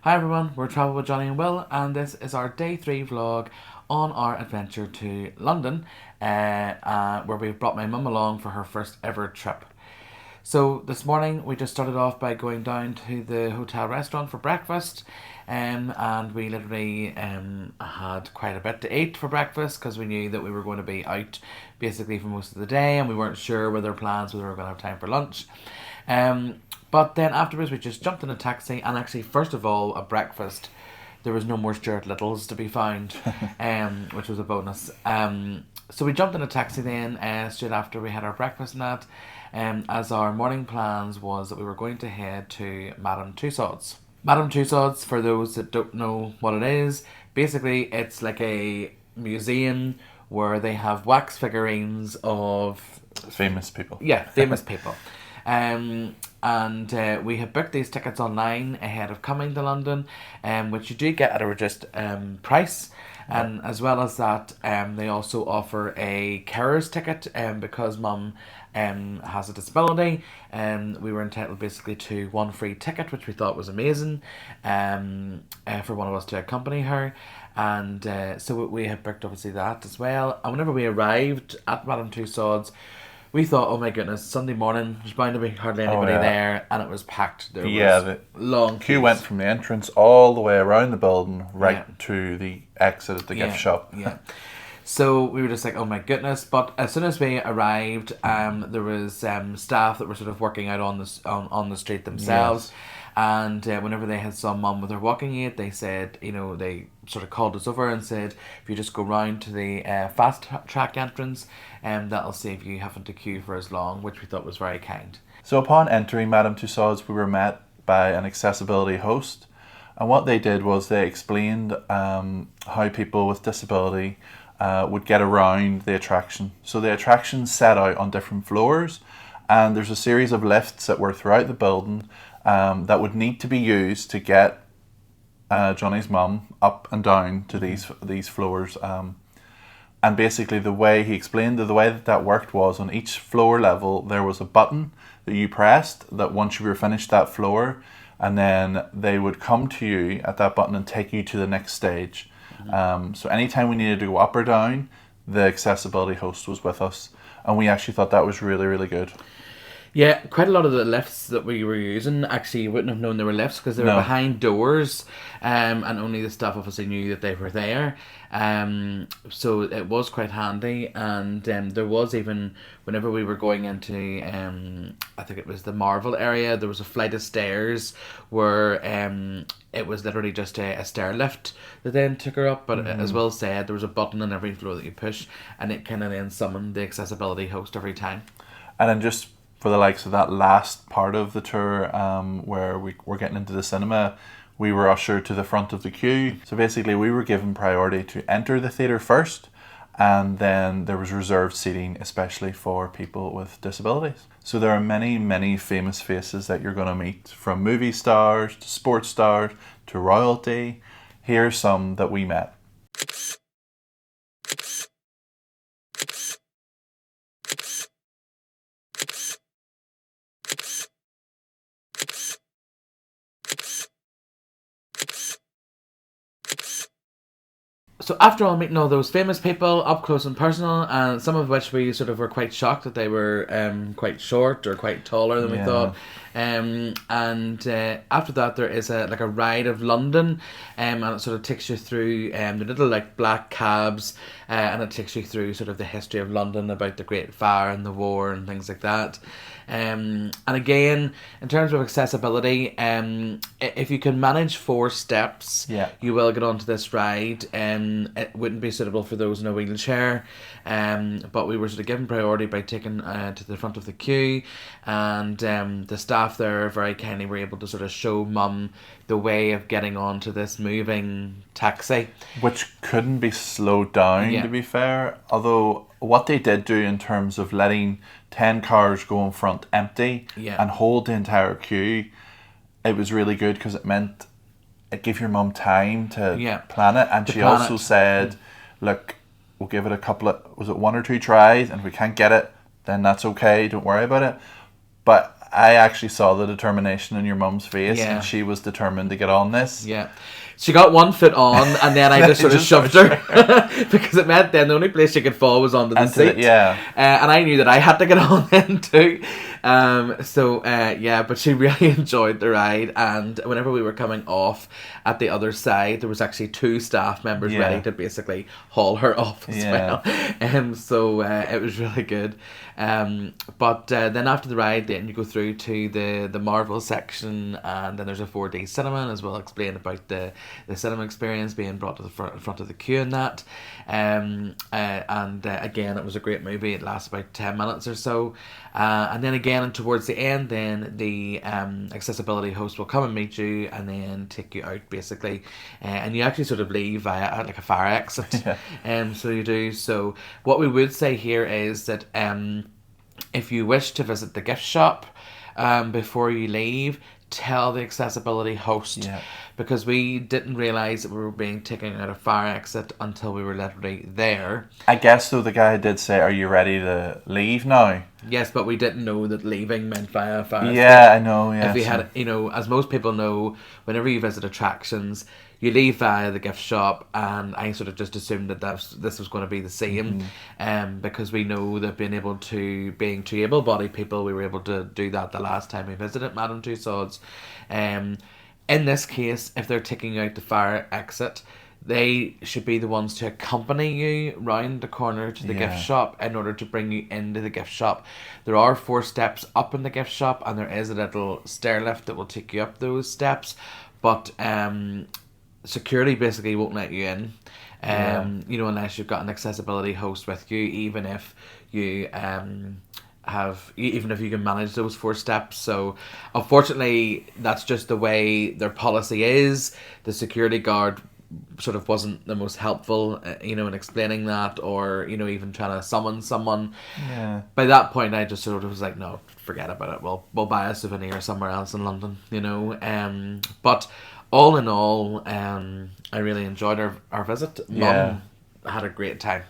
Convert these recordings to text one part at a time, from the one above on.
Hi everyone, we're Travel with Johnny and Will, and this is our day 3 vlog on our adventure to London, where we've brought my mum along for her first ever trip. So this morning we just started off by going down to the hotel restaurant for breakfast, and we literally had quite a bit to eat for breakfast because we knew that we were going to be out basically for most of the day, and we weren't sure whether we were going to have time for lunch. But then afterwards we just jumped in a taxi, and actually first of all at breakfast there was no more Stuart Littles to be found, which was a bonus. So we jumped in a taxi then straight after we had our breakfast and that, as our morning plans was that we were going to head to Madam Tussauds. Madam Tussauds, for those that don't know what it is, basically it's like a museum where they have wax figurines of famous people. Yeah, famous people. And we had booked these tickets online ahead of coming to London, which you do get at a reduced price. And as well as that, they also offer a carer's ticket, because mum has a disability. We were entitled basically to one free ticket, which we thought was amazing, for one of us to accompany her. And so we had booked obviously that as well. And whenever we arrived at Madame Tussauds, we thought, oh my goodness, Sunday morning, there's bound to be hardly anybody there, and it was packed. There was the long queue queues. went from the entrance all the way around the building right to the exit at the gift shop. Yeah. So we were just like, oh my goodness. But as soon as we arrived, there was staff that were sort of working out on the street themselves. Yes. And whenever they had saw mum with her walking aid, they said, they sort of called us over and said, if you just go round to the fast track entrance, that'll save you having to queue for as long, which we thought was very kind. So upon entering Madame Tussauds, we were met by an accessibility host. And what they did was they explained how people with disability would get around the attraction. So the attraction's set out on different floors, and there's a series of lifts that were throughout the building that would need to be used to get Johnny's mum up and down to these floors. And basically the way he explained the way that worked was on each floor level there was a button that you pressed that once you were finished that floor, and then they would come to you at that button and take you to the next stage. So anytime we needed to go up or down, the accessibility host was with us, and we actually thought that was really, really good. Yeah, quite a lot of the lifts that we were using, actually you wouldn't have known they were lifts because they were behind doors, and only the staff obviously knew that they were there. So it was quite handy, and there was even, whenever we were going into, I think it was the Marvel area, there was a flight of stairs where it was literally just a stair lift that then took her up, but as Will said, there was a button on every floor that you push, and it kind of then summoned the accessibility host every time. And then just for the likes of that last part of the tour, where we were getting into the cinema, we were ushered to the front of the queue. So basically we were given priority to enter the theatre first, and then there was reserved seating especially for people with disabilities. So there are many, many famous faces that you're going to meet, from movie stars to sports stars to royalty. Here's some that we met. So after all meeting all those famous people up close and personal, and some of which we sort of were quite shocked that they were quite short or quite taller than we thought, and after that there is a ride of London, and it sort of takes you through the little black cabs, and it takes you through sort of the history of London, about the Great Fire and the war and things like that. And again, in terms of accessibility, if you can manage 4 steps, you will get onto this ride. It wouldn't be suitable for those in a wheelchair, but we were sort of given priority by taking to the front of the queue, and the staff there very kindly were able to sort of show mum the way of getting onto this moving taxi, which couldn't be slowed down, to be fair. Although what they did do in terms of letting 10 cars go in front empty and hold the entire queue, it was really good, because it meant it gave your mum time to plan it. And she also said, look, we'll give it a couple of, was it 1 or 2 tries, and if we can't get it, then that's okay, don't worry about it. But I actually saw the determination in your mum's face, Yeah. and she was determined to get on this. Yeah. She got one foot on, and then I just sort of shoved her because it meant then the only place she could fall was onto the seat. And I knew that I had to get on then too. But she really enjoyed the ride, and whenever we were coming off at the other side, there was actually 2 staff members ready to basically haul her off as well. It was really good. But then after the ride, then you go through to the Marvel section, and then there's a 4D cinema as well, explain about the cinema experience being brought to the front of the queue and that. Again, it was a great movie. It lasts about 10 minutes or so. And then again, and towards the end, then the accessibility host will come and meet you and then take you out basically. And you actually sort of leave via like a fire exit. So you do. So what we would say here is that if you wish to visit the gift shop before you leave, tell the accessibility host, because we didn't realise that we were being taken out of fire exit until we were literally there. I guess though the guy did say, "Are you ready to leave now?" Yes, but we didn't know that leaving meant via fire escape. I know. Yeah, if we had, as most people know, whenever you visit attractions, you leave via the gift shop, and I sort of just assumed that this was going to be the same, because we know that being two able-bodied people, we were able to do that the last time we visited Madam Tussauds. In this case, if they're taking out the fire exit, they should be the ones to accompany you round the corner to the gift shop in order to bring you into the gift shop. There are 4 steps up in the gift shop, and there is a little stair lift that will take you up those steps, but security basically won't let you in, unless you've got an accessibility host with you, even if you can manage those 4 steps. So unfortunately, that's just the way their policy is. The security guard sort of wasn't the most helpful, in explaining that, or even trying to summon someone. By that point, I just sort of was like, no, forget about it. We'll buy a souvenir somewhere else in London, But all in all, I really enjoyed our visit. Mum had a great time,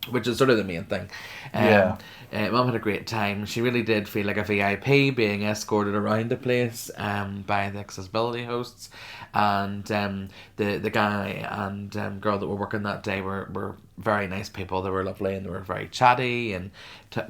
which is sort of the main thing. Mum had a great time. She really did feel like a VIP, being escorted around the place by the accessibility hosts, and the guy and girl that were working that day were very nice people. They were lovely, and they were very chatty and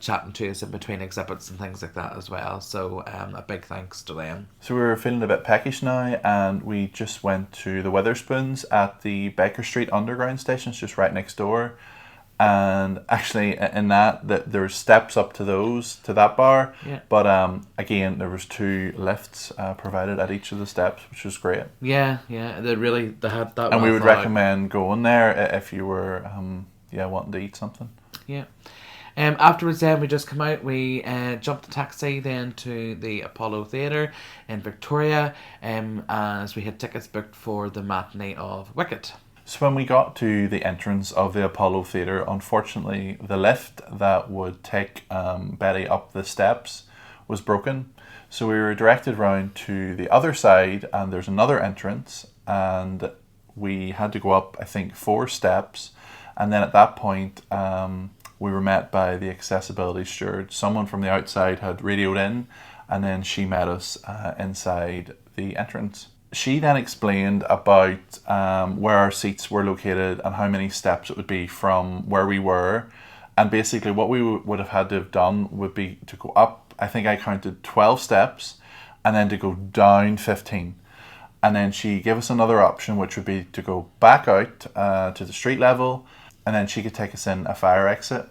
chatting to us in between exhibits and things like that as well. So a big thanks to them. So we were feeling a bit peckish now, and we just went to the Wetherspoons at the Baker Street Underground station. It's just right next door. And actually, in that there's steps up to that bar, but again, there was 2 lifts provided at each of the steps, which was great. They had that. And we would recommend going there if you were wanting to eat something. Afterwards, then we just come out. We jumped a taxi then to the Apollo Theatre in Victoria, as we had tickets booked for the matinee of Wicked. So when we got to the entrance of the Apollo Theatre, unfortunately the lift that would take Betty up the steps was broken. So we were directed round to the other side, and there's another entrance, and we had to go up, I think, 4 steps. And then at that point, we were met by the accessibility steward. Someone from the outside had radioed in, and then she met us inside the entrance. She then explained about where our seats were located and how many steps it would be from where we were. And basically what we would have had to have done would be to go up, I think I counted 12 steps, and then to go down 15. And then she gave us another option, which would be to go back out to the street level, and then she could take us in a fire exit.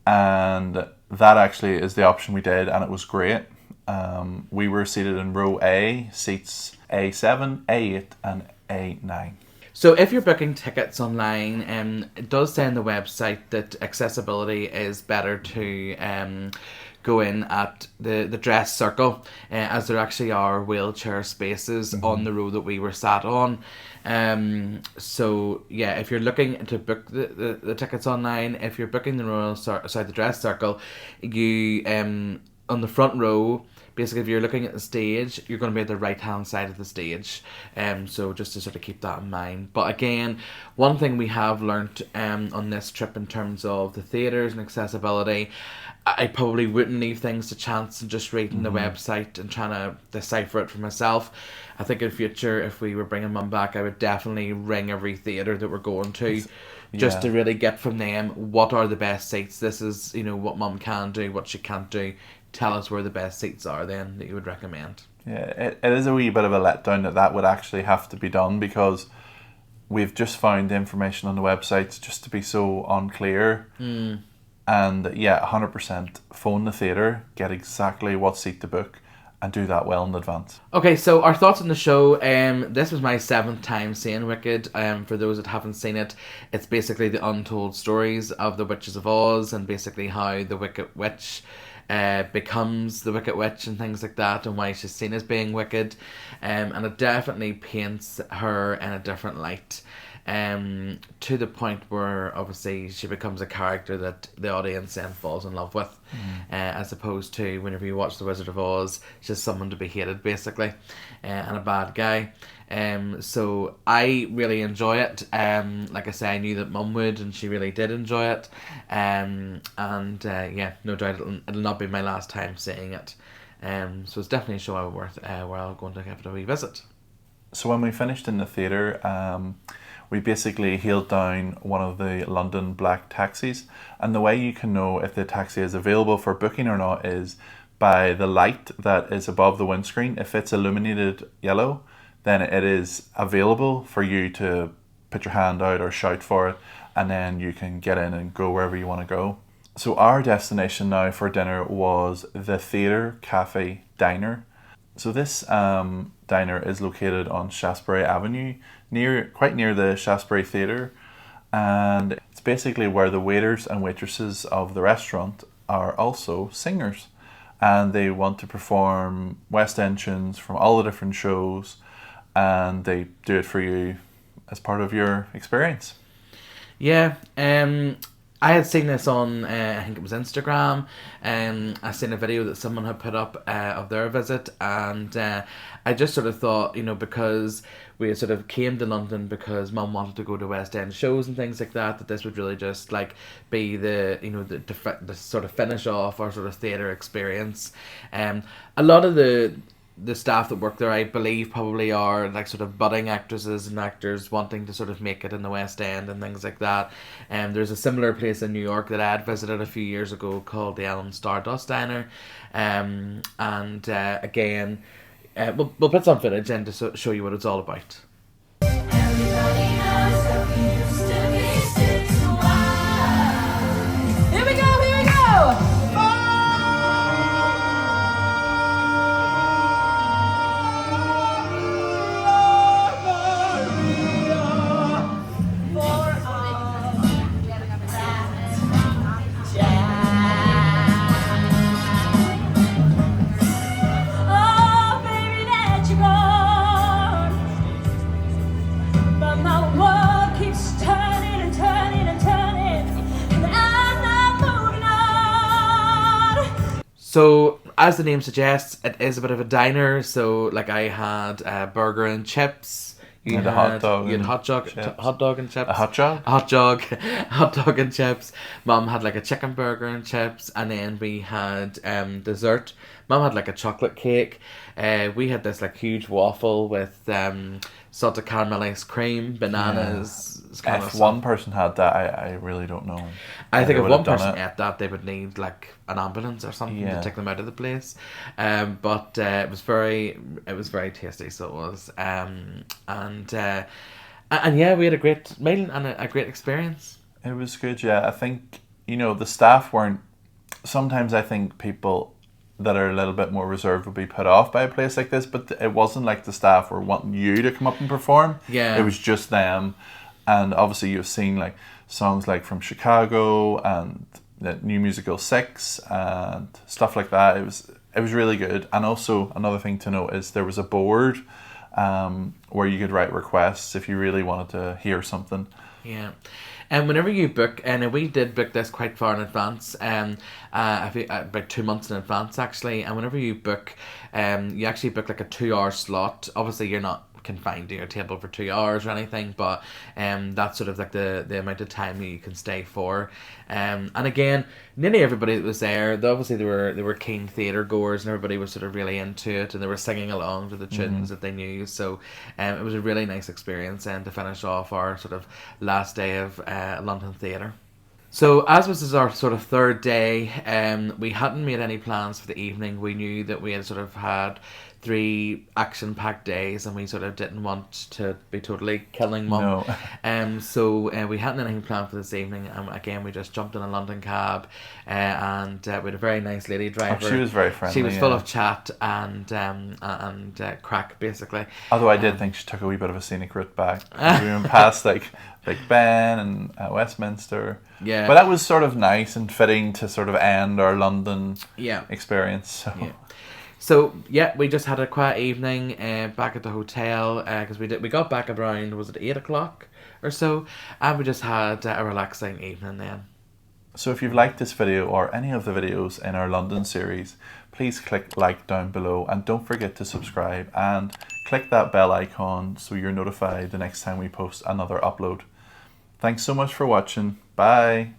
And that actually is the option we did, and it was great. We were seated in row A, seats A7, A8 and A9. So if you're booking tickets online, it does say on the website that accessibility is better to go in at the dress circle, as there actually are wheelchair spaces on the row that we were sat on. If you're looking to book the tickets online, if you're booking the dress circle, you on the front row, basically if you're looking at the stage, you're going to be at the right hand side of the stage. So just to sort of keep that in mind. But again, one thing we have learnt on this trip in terms of the theatres and accessibility, I probably wouldn't leave things to chance and just reading the website and trying to decipher it for myself. I think in future, if we were bringing Mum back, I would definitely ring every theatre that we're going to, just to really get from them what are the best seats. This is, you know, what Mum can do, what she can't do. Tell us where the best seats are then that you would recommend. Yeah, it is a wee bit of a letdown that would actually have to be done, because we've just found the information on the websites just to be so unclear. And yeah, 100% phone the theatre, get exactly what seat to book, and do that well in advance. Okay, so our thoughts on the show. This was my 7th time seeing Wicked. For those that haven't seen it, it's basically the untold stories of the Witches of Oz, and basically how the Wicked Witch becomes the Wicked Witch and things like that, and why she's seen as being wicked. And it definitely paints her in a different light. To the point where obviously she becomes a character that the audience then falls in love with, as opposed to whenever you watch The Wizard of Oz, she's someone to be hated basically, and a bad guy. So I really enjoy it. Like I say, I knew that Mum would, and she really did enjoy it. Yeah, no doubt it'll not be my last time seeing it. So it's definitely a show where I'll go and give it a wee visit. So when we finished in the theatre, we basically hailed down one of the London black taxis, and the way you can know if the taxi is available for booking or not is by the light that is above the windscreen. If it's illuminated yellow, then it is available for you to put your hand out or shout for it, and then you can get in and go wherever you want to go. So our destination now for dinner was the Theatre Cafe Diner. So this diner is located on Shaftesbury Avenue, quite near the Shaftesbury Theatre, and it's basically where the waiters and waitresses of the restaurant are also singers, and they want to perform West End tunes from all the different shows, and they do it for you as part of your experience. Yeah, I had seen this on, I think it was Instagram, and I seen a video that someone had put up of their visit, and I just sort of thought, you know, because we sort of came to London because Mum wanted to go to West End shows and things like that, that this would really just like be the, you know, the sort of finish off our sort of theatre experience. A lot of the staff that work there, I believe, probably are like sort of budding actresses and actors wanting to sort of make it in the West End and things like that. There's a similar place in New York that I had visited a few years ago called the Ellen Stardust Diner. Again, we'll put some footage in to show you what it's all about. Everybody knows that we used to be 6 wide. Here we go, here we go! So, as the name suggests, it is a bit of a diner. So, like, I had burger and chips. You had a hot dog. You had hot dog and chips. A hot dog? Hot dog and chips. Mum had like a chicken burger and chips, and then we had dessert. Mum had like a chocolate cake. We had this like huge waffle with salted caramel ice cream, bananas. Yeah. If one person had that, I really don't know. I think if one person ate that, they would need like an ambulance or something to Yeah. take them out of the place. But it was very tasty. So it was. And yeah, we had a great meal and a great experience. It was good, yeah. I think, you know, the staff weren't... Sometimes I think people that are a little bit more reserved would be put off by a place like this, but it wasn't like the staff were wanting you to come up and perform. Yeah. It was just them. And obviously you've seen like songs like from Chicago and the new musical 6 and stuff like that. It was really good. And also another thing to note is there was a board where you could write requests if you really wanted to hear something. Yeah. And whenever you book, and we did book this quite far in advance, I think about 2 months in advance actually. And whenever you book, you actually book like a 2 hour slot. Obviously, you're not confined to your table for 2 hours or anything, but that's sort of like the amount of time you can stay for. And again, nearly everybody that was there, obviously they were keen theatre goers, and everybody was sort of really into it, and they were singing along to the tunes that they knew. So it was a really nice experience, and to finish off our sort of last day of London theatre. So as this is our sort of third day, we hadn't made any plans for the evening. We knew that we had sort of had 3 action-packed days, and we sort of didn't want to be totally killing Mum. No. So we hadn't anything planned for this evening. Again, we just jumped in a London cab, and we had a very nice lady driver. Oh, she was very friendly. She was full of chat and crack, basically. Although I did think she took a wee bit of a scenic route back. We went past like Big Ben and Westminster. Yeah. But that was sort of nice and fitting to sort of end our London experience. So. Yeah. So yeah, we just had a quiet evening back at the hotel, because we got back around, was it 8 o'clock or so, and we just had a relaxing evening then. So if you've liked this video or any of the videos in our London series, please click like down below, and don't forget to subscribe and click that bell icon so you're notified the next time we post another upload. Thanks so much for watching. Bye.